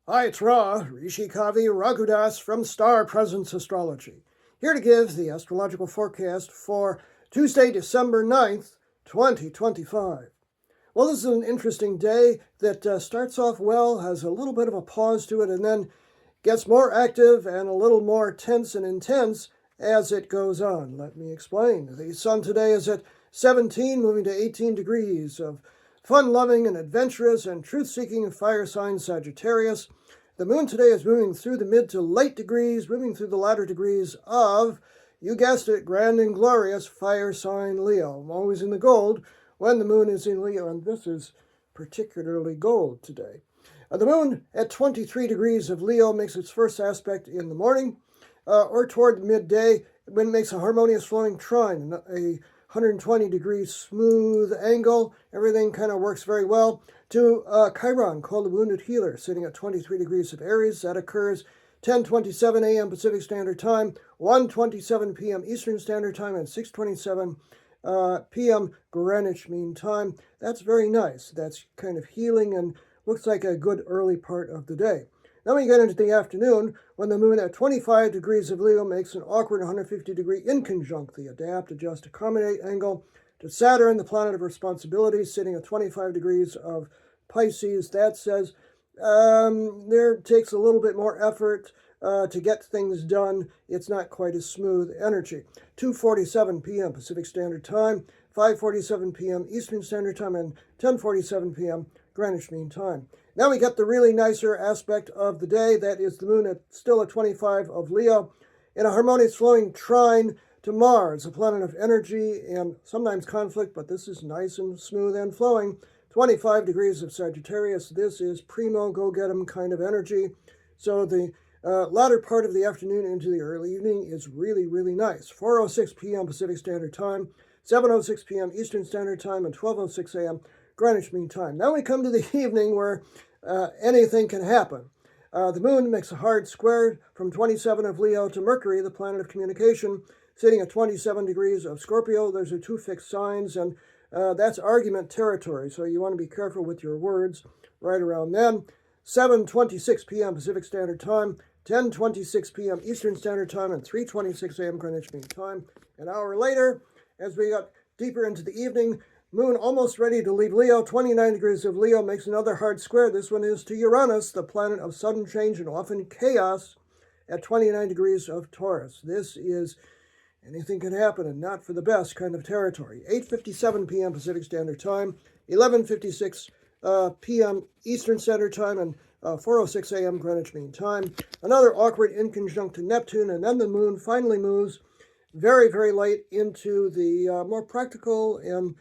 Hi, it's Ra, Rishi Kavi Raghudas from Star Presence Astrology, here to give the astrological forecast for Tuesday, December 9th, 2025. Well, this is an interesting day that starts off well, has a little bit of a pause to it, and then gets more active and a little more tense and intense as it goes on. Let me explain. The sun today is at 17, moving to 18 degrees of fun-loving and adventurous and truth-seeking fire sign Sagittarius. The moon today is moving through the mid to late degrees, moving through the latter degrees of, you guessed it, grand and glorious fire sign Leo. I'm always in the gold when the moon is in Leo, and this is particularly gold today. The moon at 23 degrees of Leo makes its first aspect in the morning or toward midday when it makes a harmonious flowing trine, a 120 degrees smooth angle. Everything kind of works very well to Chiron, called the wounded healer, sitting at 23 degrees of Aries. That occurs 10:27 a.m. Pacific Standard Time, 1:27 p.m. Eastern Standard Time, and 6:27 p.m. Greenwich Mean Time. That's very nice. That's kind of healing and looks like a good early part of the day. Then we get into the afternoon when the moon at 25 degrees of Leo makes an awkward 150-degree inconjunct, the adapt, adjust, accommodate angle to Saturn, the planet of responsibility, sitting at 25 degrees of Pisces. That says there takes a little bit more effort to get things done. It's not quite as smooth energy. 2:47 p.m. Pacific Standard Time, 5:47 p.m. Eastern Standard Time, and 10:47 p.m. Greenwich Mean Time. Now we get the really nicer aspect of the day. That is the moon still at 25 of Leo in a harmonious flowing trine to Mars, a planet of energy and sometimes conflict, but this is nice and smooth and flowing. 25 degrees of Sagittarius. This is primo, go get 'em kind of energy. So the latter part of the afternoon into the early evening is really, really nice. 4:06 p.m. Pacific Standard Time, 7:06 p.m. Eastern Standard Time, and 12:06 a.m. Greenwich Mean Time. Now we come to the evening where anything can happen. The moon makes a hard square from 27 of Leo to Mercury, the planet of communication, sitting at 27 degrees of Scorpio. Those are two fixed signs, and that's argument territory, so you want to be careful with your words right around then. 7:26 p.m. Pacific Standard Time, 10:26 p.m. Eastern Standard Time, and 3:26 a.m. Greenwich Mean Time. An hour later, as we got deeper into the evening, moon almost ready to leave Leo, 29 degrees of Leo, makes another hard square. This one is to Uranus, the planet of sudden change and often chaos, at 29 degrees of Taurus. This is anything can happen and not for the best kind of territory. 8:57 p.m. Pacific Standard Time, 11:56 p.m. Eastern Standard Time, and 4:06 a.m. Greenwich Mean Time. Another awkward inconjunct to Neptune, and then the moon finally moves very, very late into the more practical and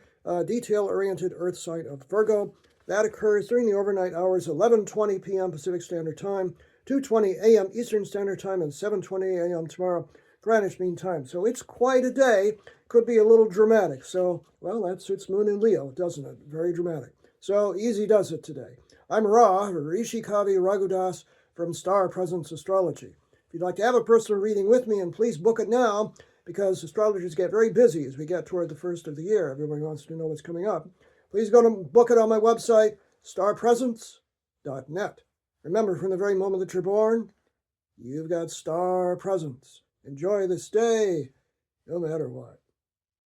detail-oriented Earth sign of Virgo. That occurs during the overnight hours, 11:20 p.m. Pacific Standard Time, 2:20 a.m. Eastern Standard Time, and 7:20 a.m. tomorrow, Greenwich Mean Time. So it's quite a day. Could be a little dramatic. So, well, that suits Moon in Leo, doesn't it? Very dramatic. So easy does it today. I'm Ra, Rishi Kavi Raghudas from Star Presence Astrology. If you'd like to have a personal reading with me, and please book it now, because astrologers get very busy as we get toward the first of the year. Everybody wants to know what's coming up. Please go to book it on my website, starpresence.net. Remember, from the very moment that you're born, you've got star presence. Enjoy this day, no matter what.